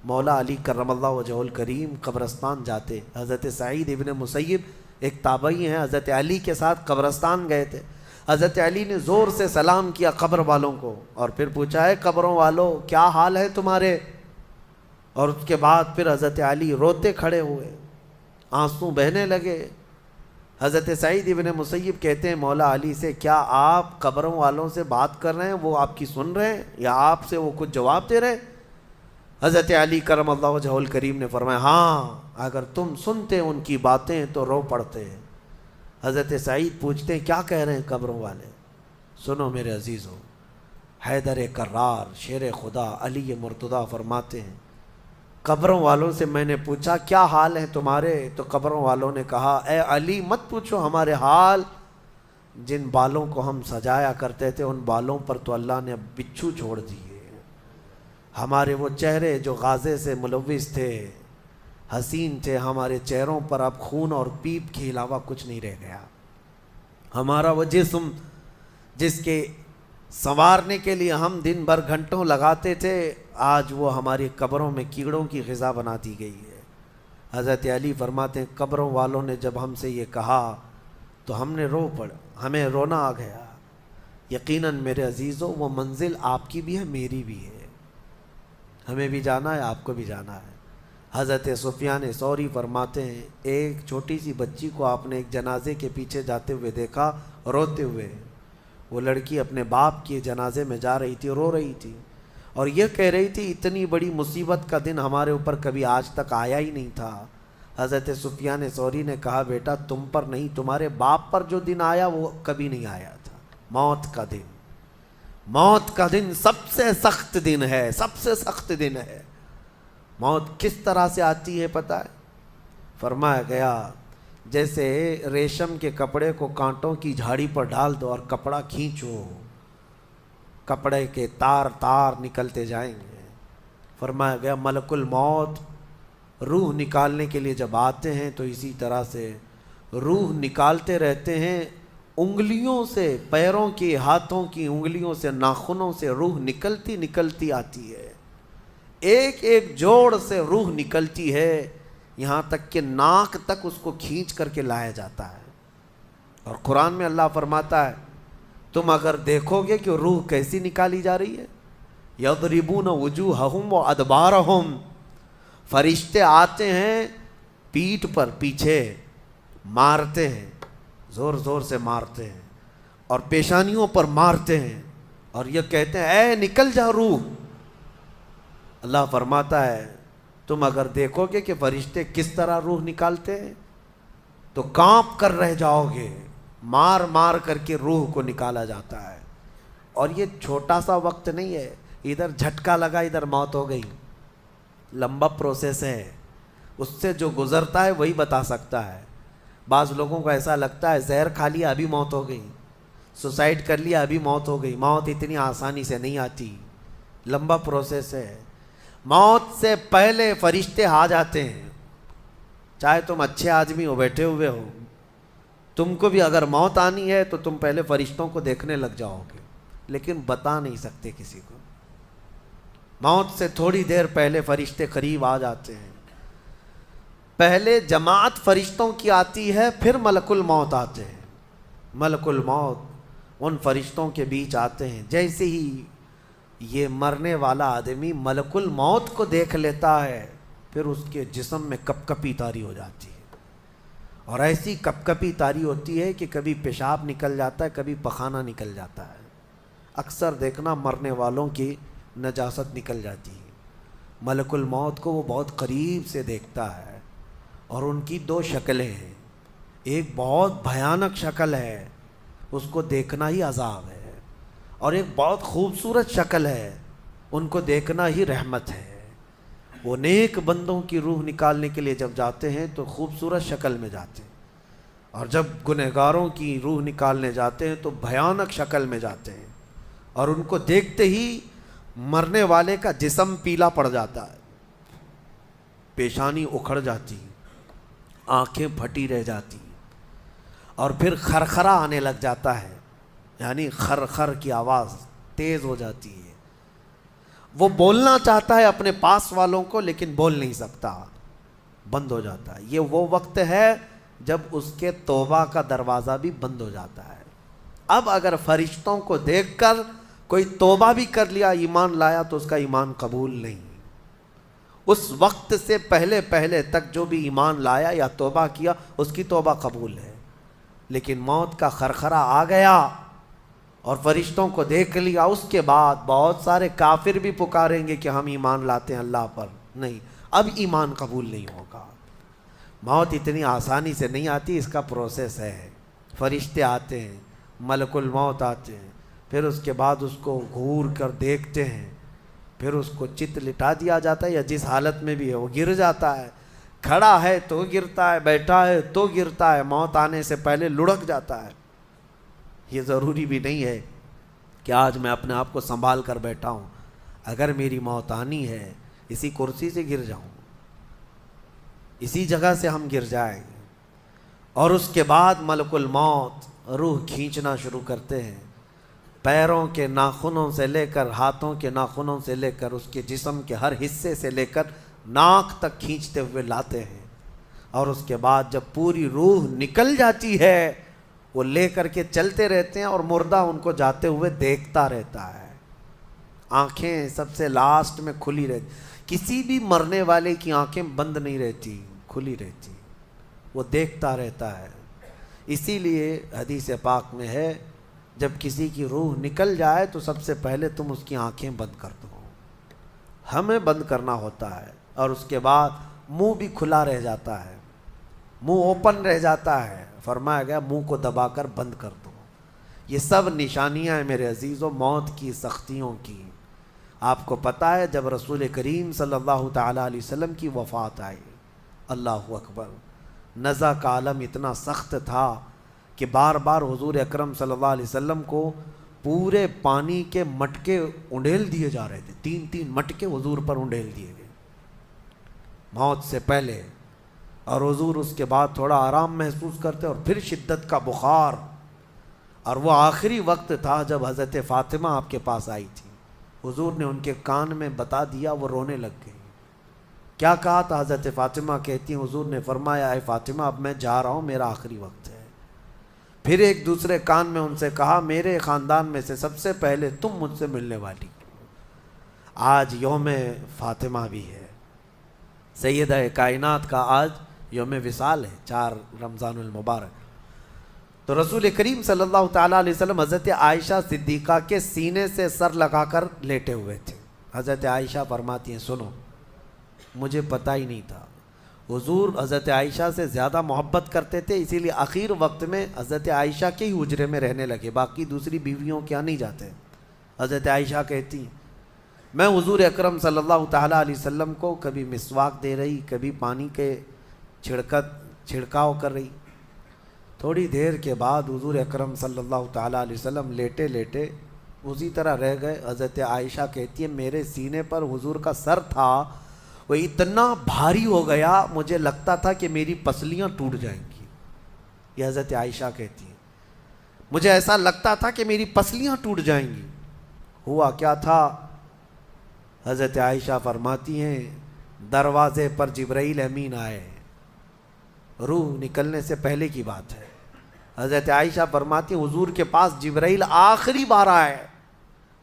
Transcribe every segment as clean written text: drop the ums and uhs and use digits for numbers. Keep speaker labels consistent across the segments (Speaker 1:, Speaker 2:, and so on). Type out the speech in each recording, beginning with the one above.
Speaker 1: مولا علی کرم اللہ وجہہ الکریم قبرستان جاتے. حضرت سعید ابن مسیب ایک تابعی ہیں, حضرت علی کے ساتھ قبرستان گئے تھے. حضرت علی نے زور سے سلام کیا قبر والوں کو اور پھر پوچھا ہے قبروں والوں کیا حال ہے تمہارے. اور اس کے بعد پھر حضرت علی روتے کھڑے ہوئے, آنسو بہنے لگے. حضرت سعید ابن مسیب کہتے ہیں مولا علی سے کیا آپ قبروں والوں سے بات کر رہے ہیں, وہ آپ کی سن رہے ہیں یا آپ سے وہ کچھ جواب دے رہے ہیں؟ حضرت علی کرم اللہ وجہہ الکریم نے فرمایا ہاں اگر تم سنتے ان کی باتیں تو رو پڑتے. حضرت سعید پوچھتے ہیں کیا کہہ رہے ہیں قبروں والے؟ سنو میرے عزیزوں, حیدر کرار شیر خدا علی مرتضیٰ فرماتے ہیں قبروں والوں سے میں نے پوچھا کیا حال ہیں تمہارے, تو قبروں والوں نے کہا اے علی مت پوچھو ہمارے حال, جن بالوں کو ہم سجایا کرتے تھے ان بالوں پر تو اللہ نے بچھو چھوڑ دیے. ہمارے وہ چہرے جو غازے سے ملوث تھے, حسین تھے, ہمارے چہروں پر اب خون اور پیپ کے علاوہ کچھ نہیں رہ گیا. ہمارا وہ جسم جس کے سنوارنے کے لیے ہم دن بھر گھنٹوں لگاتے تھے, آج وہ ہماری قبروں میں کیڑوں کی غذا بنا دی گئی ہے. حضرت علی فرماتے ہیں قبروں والوں نے جب ہم سے یہ کہا تو ہم نے رو پڑا, ہمیں رونا آ گیا. یقیناً میرے عزیزوں وہ منزل آپ کی بھی ہے میری بھی ہے, ہمیں بھی جانا ہے آپ کو بھی جانا ہے. حضرت سفیان ثوری فرماتے ہیں ایک چھوٹی سی بچی کو آپ نے ایک جنازے کے پیچھے جاتے ہوئے دیکھا روتے ہوئے. وہ لڑکی اپنے باپ کے جنازے میں جا رہی تھی, رو رہی تھی اور یہ کہہ رہی تھی اتنی بڑی مصیبت کا دن ہمارے اوپر کبھی آج تک آیا ہی نہیں تھا. حضرت سفیان ثوری نے کہا بیٹا تم پر نہیں تمہارے باپ پر جو دن آیا وہ کبھی نہیں آیا تھا. موت کا دن, موت کا دن سب سے سخت دن ہے, سب سے سخت دن ہے. موت کس طرح سے آتی ہے پتہ ہے؟ فرمایا گیا جیسے ریشم کے کپڑے کو کانٹوں کی جھاڑی پر ڈال دو اور کپڑا کھینچو, کپڑے کے تار تار نکلتے جائیں گے. فرمایا گیا ملک الموت روح نکالنے کے لیے جب آتے ہیں تو اسی طرح سے روح نکالتے رہتے ہیں, انگلیوں سے, پیروں کی, ہاتھوں کی انگلیوں سے, ناخنوں سے روح نکلتی نکلتی آتی ہے. ایک ایک جوڑ سے روح نکلتی ہے, یہاں تک کہ ناک تک اس کو کھینچ کر کے لایا جاتا ہے. اور قرآن میں اللہ فرماتا ہے تم اگر دیکھو گے کہ روح کیسی نکالی جا رہی ہے, یضربون وجوہہم وادبارہم, فرشتے آتے ہیں پیٹھ پر پیچھے مارتے ہیں, زور زور سے مارتے ہیں اور پیشانیوں پر مارتے ہیں اور یہ کہتے ہیں اے نکل جا روح. اللہ فرماتا ہے تم اگر دیکھو گے کہ فرشتے کس طرح روح نکالتے ہیں تو کانپ کر رہ جاؤ گے, مار مار کر کے روح کو نکالا جاتا ہے. اور یہ چھوٹا سا وقت نہیں ہے, ادھر جھٹکا لگا ادھر موت ہو گئی, لمبا پروسیس ہے. اس سے جو گزرتا ہے وہی بتا سکتا ہے. بعض لوگوں کو ایسا لگتا ہے زہر کھا لیا ابھی موت ہو گئی, سوسائڈ کر لیا ابھی موت ہو گئی. موت اتنی آسانی سے نہیں آتی, لمبا پروسیس ہے. موت سے پہلے فرشتے آ جاتے ہیں, چاہے تم اچھے آدمی ہو بیٹھے ہوئے ہو, تم کو بھی اگر موت آنی ہے تو تم پہلے فرشتوں کو دیکھنے لگ جاؤ گے, لیکن بتا نہیں سکتے کسی کو. موت سے تھوڑی دیر پہلے فرشتے قریب آ جاتے ہیں. پہلے جماعت فرشتوں کی آتی ہے, پھر ملک الموت آتے ہیں. ملک الموت ان فرشتوں کے بیچ آتے ہیں. جیسے ہی یہ مرنے والا آدمی ملک الموت کو دیکھ لیتا ہے پھر اس کے جسم میں کپ کپی طاری ہو جاتی ہے, اور ایسی کپ کپی طاری ہوتی ہے کہ کبھی پیشاب نکل جاتا ہے, کبھی پخانہ نکل جاتا ہے. اکثر دیکھنا مرنے والوں کی نجاست نکل جاتی ہے. ملک الموت کو وہ بہت قریب سے دیکھتا ہے, اور ان کی دو شکلیں ہیں. ایک بہت بھیانک شکل ہے, اس کو دیکھنا ہی عذاب ہے, اور ایک بہت خوبصورت شکل ہے, ان کو دیکھنا ہی رحمت ہے. وہ نیک بندوں کی روح نکالنے کے لیے جب جاتے ہیں تو خوبصورت شکل میں جاتے ہیں, اور جب گنہگاروں کی روح نکالنے جاتے ہیں تو بھیانک شکل میں جاتے ہیں, اور ان کو دیکھتے ہی مرنے والے کا جسم پیلا پڑ جاتا ہے, پیشانی اکھڑ جاتی, آنکھیں پھٹی رہ جاتی, اور پھر خرخرا آنے لگ جاتا ہے, یعنی خر خر کی آواز تیز ہو جاتی ہے. وہ بولنا چاہتا ہے اپنے پاس والوں کو لیکن بول نہیں سکتا، بند ہو جاتا ہے۔ یہ وہ وقت ہے جب اس کے توبہ کا دروازہ بھی بند ہو جاتا ہے۔ اب اگر فرشتوں کو دیکھ کر کوئی توبہ بھی کر لیا، ایمان لایا، تو اس کا ایمان قبول نہیں۔ اس وقت سے پہلے پہلے تک جو بھی ایمان لایا یا توبہ کیا، اس کی توبہ قبول ہے۔ لیکن موت کا خرخرہ آ گیا اور فرشتوں کو دیکھ لیا، اس کے بعد بہت سارے کافر بھی پکاریں گے کہ ہم ایمان لاتے ہیں اللہ پر، نہیں، اب ایمان قبول نہیں ہوگا۔ موت اتنی آسانی سے نہیں آتی، اس کا پروسیس ہے۔ فرشتے آتے ہیں، ملک الموت آتے ہیں، پھر اس کے بعد اس کو گھور کر دیکھتے ہیں، پھر اس کو چت لٹا دیا جاتا ہے، یا جس حالت میں بھی ہے وہ گر جاتا ہے، کھڑا ہے تو گرتا ہے، بیٹھا ہے تو گرتا ہے، موت آنے سے پہلے لڑک جاتا ہے۔ یہ ضروری بھی نہیں ہے کہ آج میں اپنے آپ کو سنبھال کر بیٹھا ہوں، اگر میری موت آنی ہے اسی کرسی سے گر جاؤں، اسی جگہ سے ہم گر جائیں گے۔ اور اس کے بعد ملک الموت روح کھینچنا شروع کرتے ہیں، پیروں کے ناخنوں سے لے کر ہاتھوں کے ناخنوں سے لے کر اس کے جسم کے ہر حصے سے لے کر ناک تک کھینچتے ہوئے لاتے ہیں۔ اور اس کے بعد جب پوری روح نکل جاتی ہے، وہ لے کر کے چلتے رہتے ہیں اور مردہ ان کو جاتے ہوئے دیکھتا رہتا ہے۔ آنکھیں سب سے لاسٹ میں کھلی رہتی، کسی بھی مرنے والے کی آنکھیں بند نہیں رہتی، کھلی رہتی، وہ دیکھتا رہتا ہے۔ اسی لیے حدیث پاک میں ہے، جب کسی کی روح نکل جائے تو سب سے پہلے تم اس کی آنکھیں بند کر دو، ہمیں بند کرنا ہوتا ہے۔ اور اس کے بعد منہ بھی کھلا رہ جاتا ہے، منہ اوپن رہ جاتا ہے، فرمایا گیا منہ کو دبا کر بند کر دو۔ یہ سب نشانیاں ہیں میرے عزیزوں موت کی سختیوں کی۔ آپ کو پتہ ہے جب رسول کریم صلی اللہ تعالیٰ علیہ وسلم کی وفات آئی، اللہ اکبر، نزع کا عالم اتنا سخت تھا کہ بار بار حضور اکرم صلی اللہ علیہ وسلم کو پورے پانی کے مٹکے انڈیل دیے جا رہے تھے، 3 مٹکے حضور پر انڈیل دیے گئے موت سے پہلے، اور حضور اس کے بعد تھوڑا آرام محسوس کرتے اور پھر شدت کا بخار۔ اور وہ آخری وقت تھا جب حضرت فاطمہ آپ کے پاس آئی تھی، حضور نے ان کے کان میں بتا دیا، وہ رونے لگ گئی۔ کیا کہا تھا؟ حضرت فاطمہ کہتی ہیں حضور نے فرمایا، اے فاطمہ اب میں جا رہا ہوں، میرا آخری وقت ہے۔ پھر ایک دوسرے کان میں ان سے کہا، میرے خاندان میں سے سب سے پہلے تم مجھ سے ملنے والی۔ آج یوم فاطمہ بھی ہے، سیدہ کائنات کا آج یوم وصال ہے، 4 رمضان المبارک۔ تو رسول کریم صلی اللہ تعالیٰ علیہ وسلم حضرت عائشہ صدیقہ کے سینے سے سر لگا کر لیٹے ہوئے تھے۔ حضرت عائشہ فرماتی ہیں سنو، مجھے پتہ ہی نہیں تھا۔ حضور حضرت عائشہ سے زیادہ محبت کرتے تھے، اسی لیے آخر وقت میں حضرت عائشہ کے ہی حجرے میں رہنے لگے، باقی دوسری بیویوں کیا نہیں جاتے۔ حضرت عائشہ کہتی ہیں میں حضور اکرم صلی اللہ تعالیٰ علیہ وسلم کو کبھی مسواک دے رہی، کبھی پانی کے چھڑکاؤ کر رہی۔ تھوڑی دیر کے بعد حضور اکرم صلی اللہ تعالیٰ علیہ وسلم لیٹے لیٹے اسی طرح رہ گئے۔ حضرت عائشہ کہتی ہے میرے سینے پر حضور کا سر تھا، وہ اتنا بھاری ہو گیا مجھے لگتا تھا کہ میری پسلیاں ٹوٹ جائیں گی۔ یہ حضرت عائشہ کہتی ہیں مجھے ایسا لگتا تھا کہ میری پسلیاں ٹوٹ جائیں گی۔ ہوا کیا تھا؟ حضرت عائشہ فرماتی ہیں دروازے پر جبرائیل امین آئے، روح نکلنے سے پہلے کی بات ہے۔ حضرت عائشہ فرماتی ہیں حضور کے پاس جبرائیل آخری بار آئے،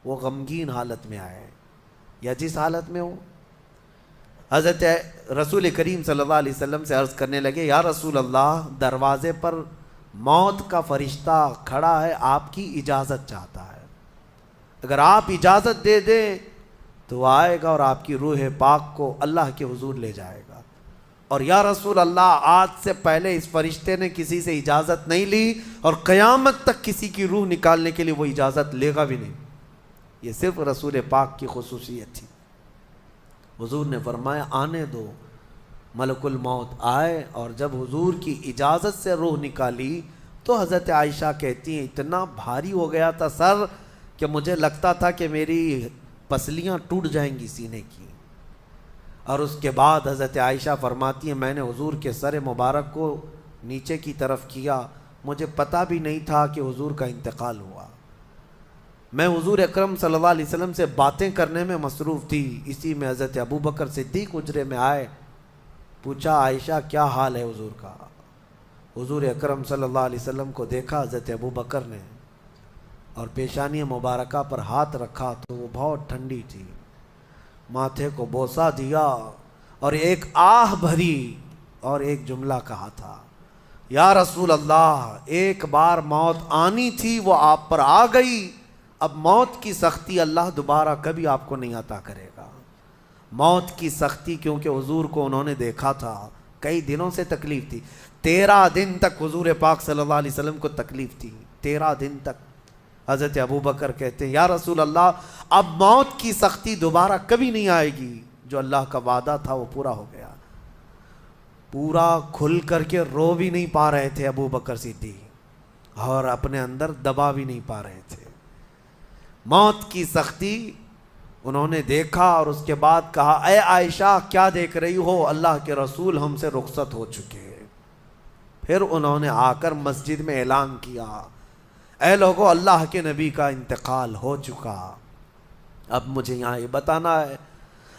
Speaker 1: وہ غمگین حالت میں آئے، یا جس حالت میں ہو۔ حضرت رسول کریم صلی اللہ علیہ وسلم سے عرض کرنے لگے یا رسول اللہ، دروازے پر موت کا فرشتہ کھڑا ہے، آپ کی اجازت چاہتا ہے، اگر آپ اجازت دے دیں تو وہ آئے گا اور آپ کی روح پاک کو اللہ کے حضور لے جائے گا۔ اور یا رسول اللہ، آج سے پہلے اس فرشتے نے کسی سے اجازت نہیں لی اور قیامت تک کسی کی روح نکالنے کے لیے وہ اجازت لے گا بھی نہیں، یہ صرف رسول پاک کی خصوصیت تھی۔ حضور نے فرمایا آنے دو۔ ملک الموت آئے اور جب حضور کی اجازت سے روح نکالی تو حضرت عائشہ کہتی ہیں اتنا بھاری ہو گیا تھا سر کہ مجھے لگتا تھا کہ میری پسلیاں ٹوٹ جائیں گی سینے کی۔ اور اس کے بعد حضرت عائشہ فرماتی ہیں میں نے حضور کے سر مبارک کو نیچے کی طرف کیا، مجھے پتہ بھی نہیں تھا کہ حضور کا انتقال ہوا۔ میں حضور اکرم صلی اللہ علیہ وسلم سے باتیں کرنے میں مصروف تھی، اسی میں حضرت ابو بکر صدیق حجرے میں آئے، پوچھا عائشہ کیا حال ہے حضور کا؟ حضور اکرم صلی اللہ علیہ وسلم کو دیکھا حضرت ابو بکر نے اور پیشانی مبارکہ پر ہاتھ رکھا تو وہ بہت ٹھنڈی تھی، ماتھے کو بوسہ دیا اور ایک آہ بھری اور ایک جملہ کہا تھا، یا رسول اللہ ایک بار موت آنی تھی وہ آپ پر آ گئی، اب موت کی سختی اللہ دوبارہ کبھی آپ کو نہیں عطا کرے گا۔ موت کی سختی کیونکہ حضور کو انہوں نے دیکھا تھا، کئی دنوں سے تکلیف تھی، 13 دن تک حضور پاک صلی اللہ علیہ وسلم کو تکلیف تھی، 13 دن تک۔ حضرت ابو بکر کہتے ہیں یا رسول اللہ اب موت کی سختی دوبارہ کبھی نہیں آئے گی، جو اللہ کا وعدہ تھا وہ پورا ہو گیا۔ پورا کھل کر کے رو بھی نہیں پا رہے تھے ابو بکر صدیق، اور اپنے اندر دبا بھی نہیں پا رہے تھے۔ موت کی سختی انہوں نے دیکھا اور اس کے بعد کہا اے عائشہ کیا دیکھ رہی ہو، اللہ کے رسول ہم سے رخصت ہو چکے۔ پھر انہوں نے آ کر مسجد میں اعلان کیا اے لوگو اللہ کے نبی کا انتقال ہو چکا۔ اب مجھے یہاں یہ بتانا ہے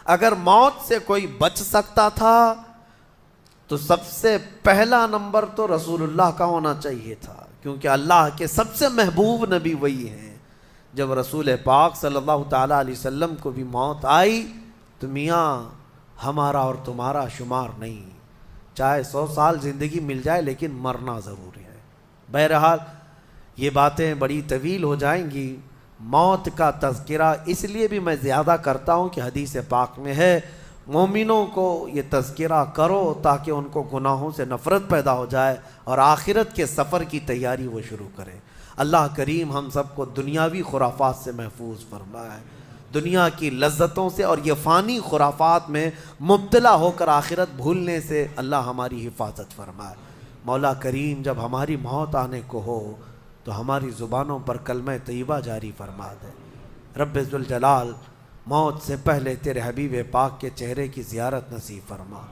Speaker 1: اگر موت سے کوئی بچ سکتا تھا تو سب سے پہلا نمبر تو رسول اللہ کا ہونا چاہیے تھا، کیونکہ اللہ کے سب سے محبوب نبی وہی ہیں۔ جب رسول پاک صلی اللہ تعالیٰ علیہ وسلم کو بھی موت آئی تو میاں ہمارا اور تمہارا شمار نہیں، چاہے 100 سال زندگی مل جائے لیکن مرنا ضروری ہے۔ بہرحال یہ باتیں بڑی طویل ہو جائیں گی، موت کا تذکرہ اس لیے بھی میں زیادہ کرتا ہوں کہ حدیث پاک میں ہے مومنوں کو یہ تذکرہ کرو تاکہ ان کو گناہوں سے نفرت پیدا ہو جائے اور آخرت کے سفر کی تیاری وہ شروع کریں۔ اللہ کریم ہم سب کو دنیاوی خرافات سے محفوظ فرمائے، دنیا کی لذتوں سے اور یہ فانی خرافات میں مبتلا ہو کر آخرت بھولنے سے اللہ ہماری حفاظت فرمائے۔ مولا کریم جب ہماری موت آنے کو ہو تو ہماری زبانوں پر کلمہ طیبہ جاری فرما دے۔ رب ذوالجلال موت سے پہلے تیرے حبیب پاک کے چہرے کی زیارت نصیب فرما۔